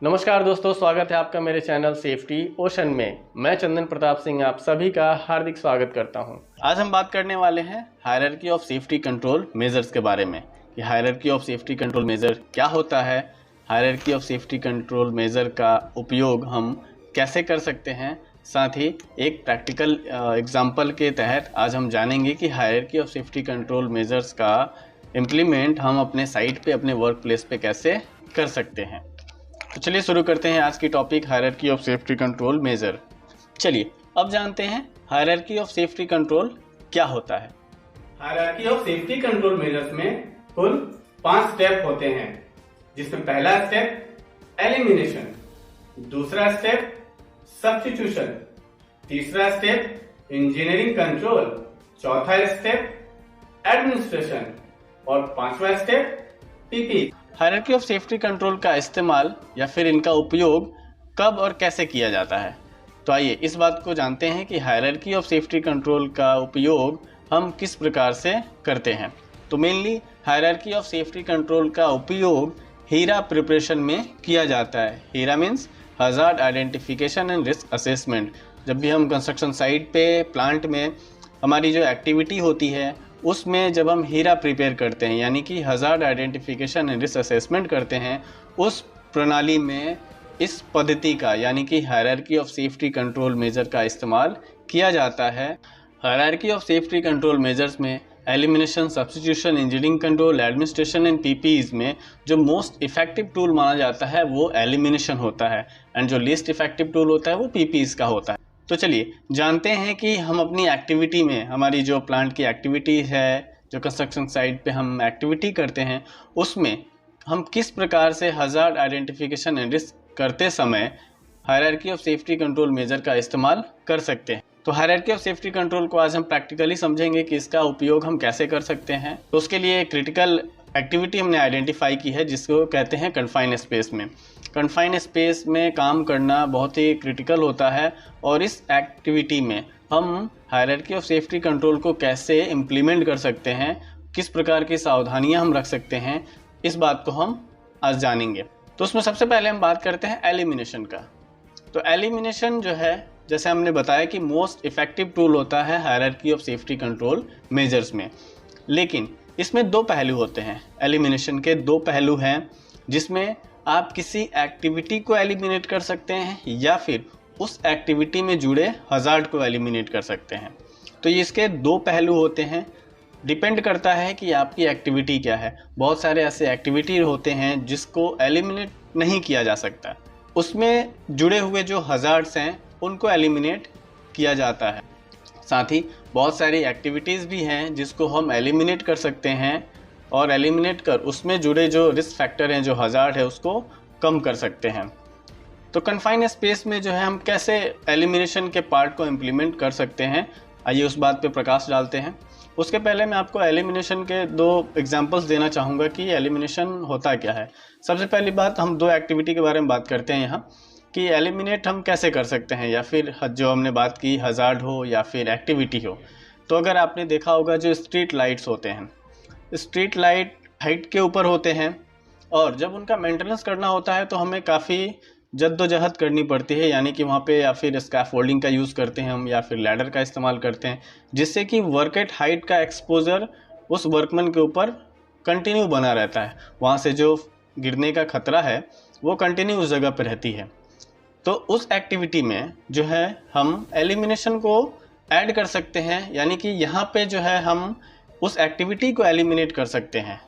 नमस्कार दोस्तों, स्वागत है आपका मेरे चैनल सेफ्टी ओशन में। मैं चंदन प्रताप सिंह आप सभी का हार्दिक स्वागत करता हूं। आज हम बात करने वाले हैं hierarchy of safety control measures के बारे में कि hierarchy of safety control major क्या होता है, hierarchy of safety control measure का उपयोग हम कैसे कर सकते हैं। साथ ही एक प्रैक्टिकल एग्जाम्पल के तहत आज हम जानेंगे कि hierarchy of safety control measures का इम्प्लीमेंट हम अपने साइट पे, अपने वर्क प्लेस पे कैसे कर सकते हैं। तो चलिए शुरू करते हैं आज की topic hierarchy of safety control major. चलिए अब जानते हैं हायरार्की ऑफ सेफ्टी कंट्रोल क्या होता है। Hierarchy of safety control measures में कुल 5 स्टेप होते हैं, जिसमें पहला स्टेप एलिमिनेशन, दूसरा स्टेप सब्स्टिट्यूशन, तीसरा स्टेप इंजीनियरिंग कंट्रोल, चौथा स्टेप एडमिनिस्ट्रेशन और पांचवा step PP. Hierarchy of safety control का इस्तेमाल या फिर इनका उपयोग कब और कैसे किया जाता है, तो आइए इस बात को जानते हैं कि हायरार्की ऑफ सेफ्टी कंट्रोल का उपयोग हम किस प्रकार से करते हैं। तो mainly hierarchy of safety control का उपयोग हीरा प्रिपरेशन में किया जाता है। HIRA means hazard identification and risk assessment. जब भी हम कंस्ट्रक्शन साइट पे, प्लांट में हमारी जो एक्टिविटी होती है उसमें जब हम हीरा प्रिपेयर करते हैं, यानी कि hazard identification and risk assessment करते हैं, उस प्रणाली में इस पद्धति का यानी कि hierarchy of safety control measure का इस्तेमाल किया जाता है। Hierarchy of safety control measures में elimination, substitution, engineering control, administration and PPEs में जो मोस्ट इफेक्टिव टूल माना जाता है वो एलिमिनेशन होता है एंड जो लीस्ट इफेक्टिव टूल होता है वो पीपीईज का होता है। तो चलिए जानते हैं कि हम अपनी एक्टिविटी में, हमारी जो प्लांट की एक्टिविटी है, जो कंस्ट्रक्शन साइट पे हम एक्टिविटी करते हैं, उसमें हम किस प्रकार से हजार्ड आइडेंटिफिकेशन एंड रिस्क करते समय hierarchy of safety control measure का इस्तेमाल कर सकते हैं। तो हायरार्की ऑफ सेफ्टी कंट्रोल को आज हम प्रैक्टिकली समझेंगे कि इसका उपयोग हम कैसे कर सकते हैं। तो उसके लिए क्रिटिकल एक्टिविटी हमने आइडेंटिफाई की है जिसको कहते हैं कन्फाइंड स्पेस में। कन्फाइंड स्पेस में काम करना बहुत ही क्रिटिकल होता है और इस एक्टिविटी में हम हायरार्की ऑफ सेफ्टी कंट्रोल को कैसे इम्प्लीमेंट कर सकते हैं, किस प्रकार की सावधानियां हम रख सकते हैं, इस बात को हम आज जानेंगे। तो उसमें सबसे पहले हम बात करते हैं एलिमिनेशन का। तो एलिमिनेशन जो है, जैसे हमने बताया कि मोस्ट इफेक्टिव टूल होता है hierarchy of safety control measures में, लेकिन इसमें 2 पहलू होते हैं। एलिमिनेशन के 2 पहलू हैं, जिसमें आप किसी एक्टिविटी को एलिमिनेट कर सकते हैं या फिर उस एक्टिविटी में जुड़े हजार्ड को एलिमिनेट कर सकते हैं। तो ये इसके 2 पहलू होते हैं, डिपेंड करता है कि आपकी एक्टिविटी क्या है। बहुत सारे ऐसे एक्टिविटी होते हैं जिसको एलिमिनेट नहीं किया जा सकता, उसमें जुड़े हुए जो हजार्ड्स हैं उनको एलिमिनेट किया जाता है। साथ ही बहुत सारी एक्टिविटीज़ भी हैं जिसको हम एलिमिनेट कर सकते हैं और एलिमिनेट कर उसमें जुड़े जो रिस्क फैक्टर हैं, जो हजार्ड है, उसको कम कर सकते हैं। तो कन्फाइंड स्पेस में जो है हम कैसे एलिमिनेशन के पार्ट को इम्प्लीमेंट कर सकते हैं, आइए उस बात पे प्रकाश डालते हैं। उसके पहले मैं आपको एलिमिनेशन के 2 एग्जांपल्स देना चाहूँगा कि एलिमिनेशन होता क्या है। सबसे पहली बात, हम 2 एक्टिविटी के बारे में बात करते हैं यहाँ कि एलिमिनेट हम कैसे कर सकते हैं, या फिर जो हमने बात की हजार्ड हो या फिर एक्टिविटी हो। तो अगर आपने देखा होगा जो स्ट्रीट लाइट्स होते हैं, स्ट्रीट लाइट हाइट के ऊपर होते हैं और जब उनका मेंटेनेंस करना होता है तो हमें काफ़ी जद्दोजहद करनी पड़ती है, यानी कि वहाँ पे या फिर स्कैफोल्डिंग का यूज़ करते हैं हम या फिर लैडर का इस्तेमाल करते हैं, जिससे कि वर्क एट हाइट का एक्सपोजर उस वर्कमैन के ऊपर कंटिन्यू बना रहता है। वहाँ से जो गिरने का खतरा है वो कंटिन्यू उस जगह पर रहती है। तो उस एक्टिविटी में जो है हम एलिमिनेशन को ऐड कर सकते हैं, यानी कि यहाँ पे जो है हम उस एक्टिविटी को एलिमिनेट कर सकते हैं।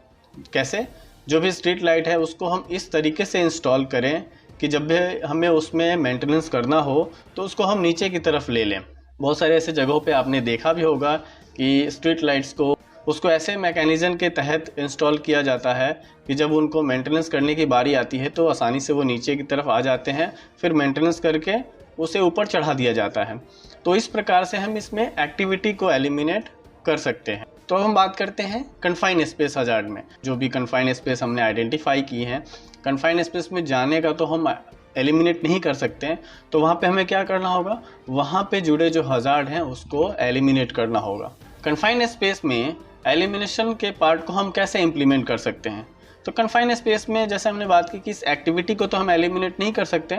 कैसे? जो भी स्ट्रीट लाइट है उसको हम इस तरीके से इंस्टॉल करें कि जब भी हमें उसमें मेंटेनेंस करना हो तो उसको हम नीचे की तरफ ले लें। बहुत सारे ऐसे जगहों पे आपने देखा भी होगा कि स्ट्रीट लाइट्स को उसको ऐसे मैकेनिज़्म के तहत इंस्टॉल किया जाता है कि जब उनको मेंटेनेंस करने की बारी आती है तो आसानी से वो नीचे की तरफ आ जाते हैं, फिर मेंटेनेंस करके उसे ऊपर चढ़ा दिया जाता है। तो इस प्रकार से हम इसमें एक्टिविटी को एलिमिनेट कर सकते हैं। तो हम बात करते हैं कन्फाइंड स्पेस हजार्ड में। जो भी कन्फाइंड स्पेस हमने आइडेंटिफाई की हैं, कन्फाइंड स्पेस में जाने का तो हम एलिमिनेट नहीं कर सकते हैं, तो वहाँ पे हमें क्या करना होगा, वहाँ पे जुड़े जो हजार्ड हैं उसको एलिमिनेट करना होगा। कन्फाइंड स्पेस में एलिमिनेशन के पार्ट को हम कैसे इम्प्लीमेंट कर सकते हैं, तो कन्फाइंड स्पेस में जैसे हमने बात की कि इस एक्टिविटी को तो हम एलिमिनेट नहीं कर सकते,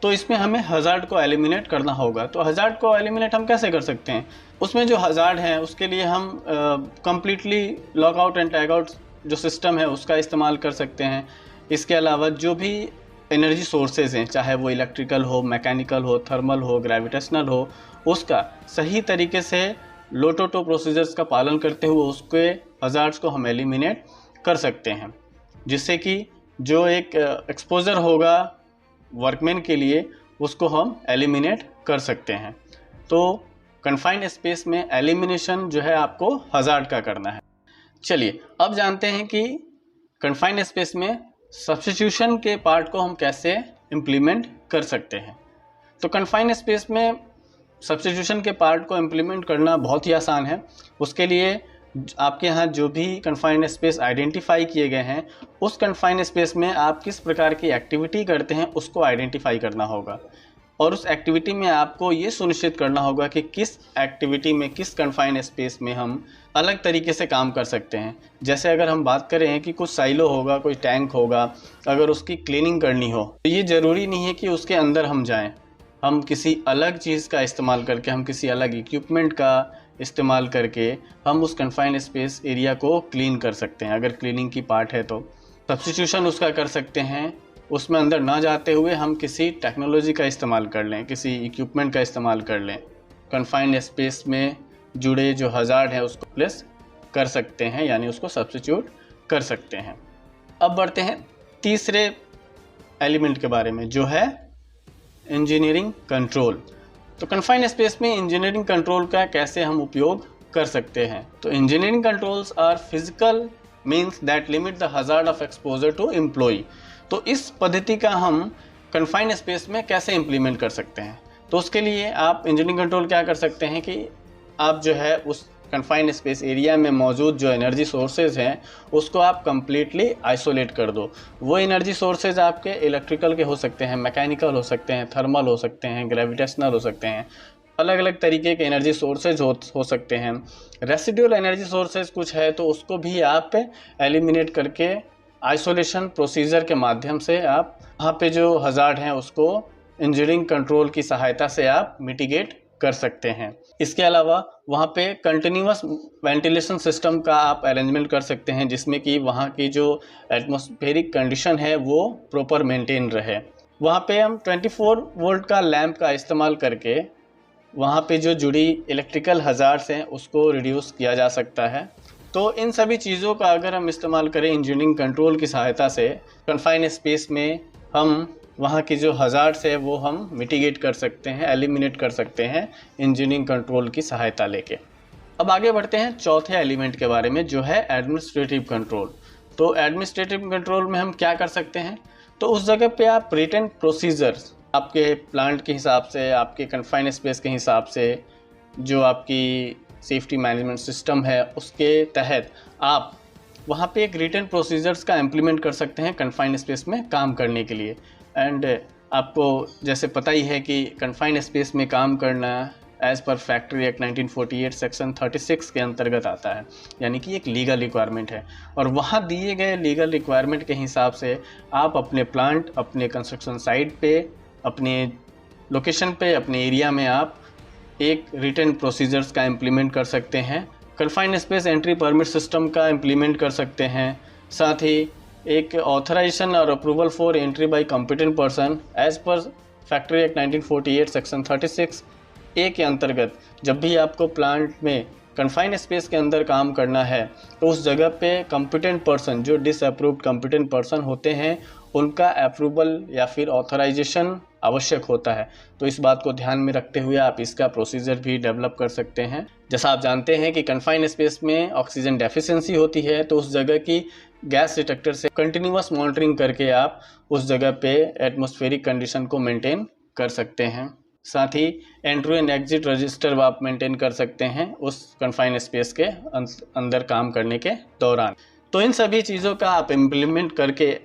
तो इसमें हमें हज़ार्ड को एलिमिनेट करना होगा। तो हज़ार्ड को एलिमिनेट हम कैसे कर सकते हैं? उसमें जो हज़ार्ड है उसके लिए हम कम्प्लीटली लॉकआउट एंड टैगआउट जो सिस्टम है उसका इस्तेमाल कर सकते हैं। इसके अलावा जो भी एनर्जी सोर्सेज हैं, चाहे वो इलेक्ट्रिकल हो, मैकेनिकल हो, थर्मल हो, ग्रेविटेशनल हो, उसका सही तरीके से लोटोटो प्रोसीजर्स का पालन करते हुए उसके हज़ार्ड्स को हम एलिमिनेट कर सकते हैं, जिससे कि जो एक एक्सपोजर होगा वर्कमैन के लिए उसको हम एलिमिनेट कर सकते हैं। तो कन्फाइंड स्पेस में एलिमिनेशन जो है आपको हज़ार्ड का करना है। चलिए अब जानते हैं कि कन्फाइंड स्पेस में सब्स्टिट्यूशन के पार्ट को हम कैसे इम्प्लीमेंट कर सकते हैं। तो कन्फाइंड स्पेस में सब्स्टिट्यूशन के पार्ट को इम्प्लीमेंट करना बहुत ही आसान है। उसके लिए आपके यहाँ जो भी कन्फाइंड स्पेस आइडेंटिफाई किए गए हैं, उस कन्फाइंड स्पेस में आप किस प्रकार की एक्टिविटी करते हैं उसको आइडेंटिफाई करना होगा, और उस एक्टिविटी में आपको ये सुनिश्चित करना होगा कि किस एक्टिविटी में, किस कन्फाइंड स्पेस में हम अलग तरीके से काम कर सकते हैं। जैसे अगर हम बात करें कि कुछ साइलो होगा, कोई टैंक होगा, अगर उसकी क्लीनिंग करनी हो तो ये ज़रूरी नहीं है कि उसके अंदर हम जाएं। हम किसी अलग चीज़ का इस्तेमाल करके, हम किसी अलग इक्विपमेंट का इस्तेमाल करके हम उस कन्फाइंड स्पेस एरिया को क्लीन कर सकते हैं। अगर क्लीनिंग की पार्ट है तो सब्स्टिट्यूशन उसका कर सकते हैं। उसमें अंदर ना जाते हुए हम किसी टेक्नोलॉजी का इस्तेमाल कर लें, किसी इक्विपमेंट का इस्तेमाल कर लें, कन्फाइंड स्पेस में जुड़े जो हज़ार्ड है उसको प्लेस कर सकते हैं, यानी उसको सब्स्टिट्यूट कर सकते हैं। अब बढ़ते हैं तीसरे एलिमेंट के बारे में, जो है इंजीनियरिंग कंट्रोल। तो कन्फाइंड स्पेस में इंजीनियरिंग कंट्रोल का कैसे हम उपयोग कर सकते हैं? तो engineering controls are physical means that limit the hazard of exposure to employ. तो इस पद्धति का हम कन्फाइंड स्पेस में कैसे इम्प्लीमेंट कर सकते हैं? तो उसके लिए आप इंजीनियरिंग कंट्रोल क्या कर सकते हैं कि आप जो है उस कन्फाइंड स्पेस एरिया में मौजूद जो एनर्जी सोर्सेज हैं उसको आप कम्प्लीटली आइसोलेट कर दो। वो एनर्जी सोर्सेज आपके इलेक्ट्रिकल के हो सकते हैं, मैकेनिकल हो सकते हैं, थर्मल हो सकते हैं, ग्रेविटेशनल हो सकते हैं, अलग अलग तरीके के एनर्जी सोर्सेज हो सकते हैं। रेसिडुअल एनर्जी सोर्सेज कुछ है तो उसको भी आप एलिमिनेट करके आइसोलेशन प्रोसीजर के माध्यम से आप वहाँ पे जो हज़ार्ड हैं उसको इंजीनियरिंग कंट्रोल की सहायता से आप मिटिगेट कर सकते हैं। इसके अलावा वहाँ पे कंटिन्यूअस वेंटिलेशन सिस्टम का आप अरेंजमेंट कर सकते हैं, जिसमें कि वहाँ की जो एटमॉस्फेरिक कंडीशन है वो प्रॉपर मेंटेन रहे। वहाँ पे हम 24 वोल्ट का लैंप का इस्तेमाल करके वहाँ पे जो जुड़ी इलेक्ट्रिकल हज़ार्ड्स हैं उसको रिड्यूस किया जा सकता है। तो इन सभी चीज़ों का अगर हम इस्तेमाल करें इंजीनियरिंग कंट्रोल की सहायता से, कन्फाइंड स्पेस में हम वहाँ की जो हज़ार्ड्स है वो हम मिटिगेट कर सकते हैं, एलिमिनेट कर सकते हैं इंजीनियरिंग कंट्रोल की सहायता लेके। अब आगे बढ़ते हैं चौथे एलिमेंट के बारे में, जो है एडमिनिस्ट्रेटिव कंट्रोल। तो एडमिनिस्ट्रेटिव कंट्रोल में हम क्या कर सकते हैं? तो उस जगह पे आप रिटन प्रोसीजर्स आपके प्लांट के हिसाब से, आपके कन्फाइंड स्पेस के हिसाब से, जो आपकी सेफ्टी मैनेजमेंट सिस्टम है उसके तहत आप वहाँ पे एक रिटन प्रोसीजर्स का इम्प्लीमेंट कर सकते हैं कन्फाइंड स्पेस में काम करने के लिए। एंड आपको जैसे पता ही है कि कन्फाइंड स्पेस में काम करना as per factory act 1948 section 36 के अंतर्गत आता है, यानी कि एक लीगल रिक्वायरमेंट है। और वहाँ दिए गए लीगल रिक्वायरमेंट के हिसाब से आप अपने प्लांट, अपने कंस्ट्रक्शन साइट पे, अपने लोकेशन पे, अपने एरिया में आप एक रिटन प्रोसीजर्स का इम्प्लीमेंट कर सकते हैं। Confined space entry permit system का इम्प्लीमेंट कर सकते हैं। साथ ही एक ऑथराइजेशन और approval for entry bye competent person as per factory act 1948 section 36 ए के अंतर्गत जब भी आपको प्लांट में कन्फाइंड स्पेस के अंदर काम करना है तो उस जगह पे कॉम्पिटेंट पर्सन, जो डिसअप्रूव्ड कॉम्पिटेंट पर्सन होते हैं, उनका अप्रूवल या फिर ऑथराइजेशन आवश्यक होता है। तो इस बात को ध्यान में रखते हुए आप इसका प्रोसीजर भी डेवलप कर सकते हैं। जैसा आप जानते हैं कि कन्फाइंड स्पेस में ऑक्सीजन डेफिशिएंसी होती है, तो उस जगह की गैस डिटेक्टर से कंटिन्यूअस मॉनिटरिंग करके आप उस जगह पे एटमॉस्फेरिक कंडीशन को मेंटेन कर सकते हैं। साथ ही एंट्री एंड एग्जिट रजिस्टर आप मेंटेन कर सकते हैं उस कन्फाइंड स्पेस के अंदर काम करने के दौरान। तो इन सभी चीज़ों का आप इम्प्लीमेंट करके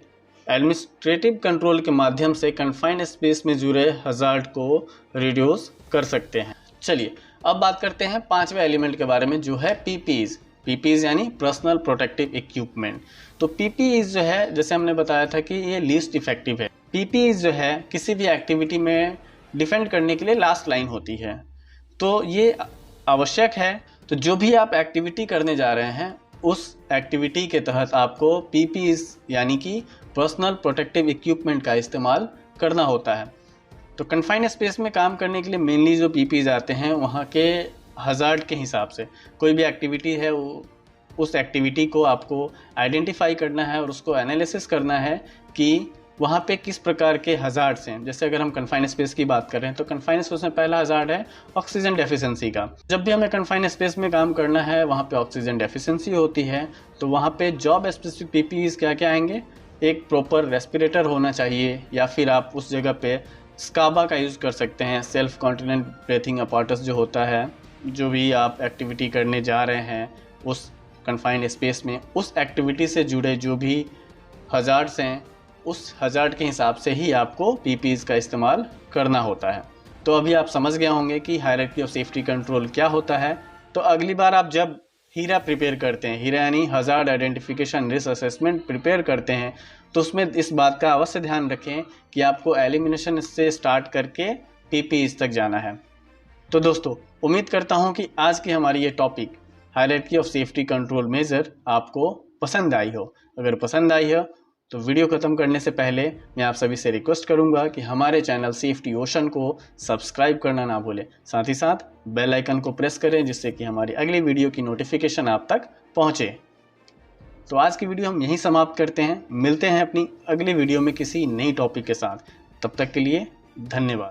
एडमिनिस्ट्रेटिव कंट्रोल के माध्यम से कन्फाइंड स्पेस में जुड़े हज़ार्ड को रिड्यूस कर सकते हैं। चलिए अब बात करते हैं पांचवें एलिमेंट के बारे में, जो है पीपीज, पीपीईज यानी पर्सनल प्रोटेक्टिव इक्विपमेंट। तो पीपीईज जो है, जैसे हमने बताया था कि ये लीस्ट इफेक्टिव है। पीपीईज जो है किसी भी एक्टिविटी में डिफेंड करने के लिए लास्ट लाइन होती है, तो ये आवश्यक है। तो जो भी आप एक्टिविटी करने जा रहे हैं उस एक्टिविटी के तहत आपको पीपीईज यानी कि पर्सनल प्रोटेक्टिव इक्विपमेंट का इस्तेमाल करना होता है। तो कन्फाइंड स्पेस में काम करने के लिए मेनली जो पीपीईज आते हैं वहाँ के हज़ार्ड के हिसाब से, कोई भी एक्टिविटी है उस एक्टिविटी को आपको आइडेंटिफाई करना है और उसको एनालिसिस करना है कि वहाँ पे किस प्रकार के हज़ार्ड्स हैं। जैसे अगर हम कन्फाइंड स्पेस की बात कर रहे हैं तो कन्फाइंड स्पेस में पहला हज़ार्ड है ऑक्सीजन डेफिशिएंसी का। जब भी हमें कन्फाइंड स्पेस में काम करना है वहाँ पे ऑक्सीजन डेफिशिएंसी होती है, तो वहाँ पे जॉब स्पेसिफिक पीपीईज क्या क्या आएंगे, एक प्रॉपर रेस्पिरेटर होना चाहिए, या फिर आप उस जगह पे स्काबा का यूज़ कर सकते हैं, सेल्फ कॉन्टिनेंट ब्रीथिंग अपॉर्टस जो होता है। जो भी आप एक्टिविटी करने जा रहे हैं उस कन्फाइंड स्पेस में, उस एक्टिविटी से जुड़े जो भी हज़ार्ड्स हैं उस हज़ार्ड के हिसाब से ही आपको पीपीईज का इस्तेमाल करना होता है। तो अभी आप समझ गए होंगे कि हायरार्की ऑफ सेफ्टी कंट्रोल क्या होता है। तो अगली बार आप जब हीरा प्रिपेयर करते हैं, हीरा यानी hazard identification risk assessment prepare करते हैं, तो उसमें इस बात का अवश्य ध्यान रखें कि आपको एलिमिनेशन से स्टार्ट करके पीपीईज तक जाना है। तो दोस्तों, उम्मीद करता हूं कि आज की हमारी ये topic hierarchy of safety control major आपको पसंद आई हो। अगर पसंद आई हो तो वीडियो खत्म करने से पहले मैं आप सभी से रिक्वेस्ट करूंगा कि हमारे चैनल सेफ्टी ओशन को सब्सक्राइब करना ना भूलें। साथ ही साथ बेल आइकन को प्रेस करें जिससे कि हमारी अगली वीडियो की नोटिफिकेशन आप तक पहुंचे। तो आज की वीडियो हम यहीं समाप्त करते हैं। मिलते हैं अपनी अगली वीडियो में किसी नई टॉपिक के साथ। तब तक के लिए धन्यवाद।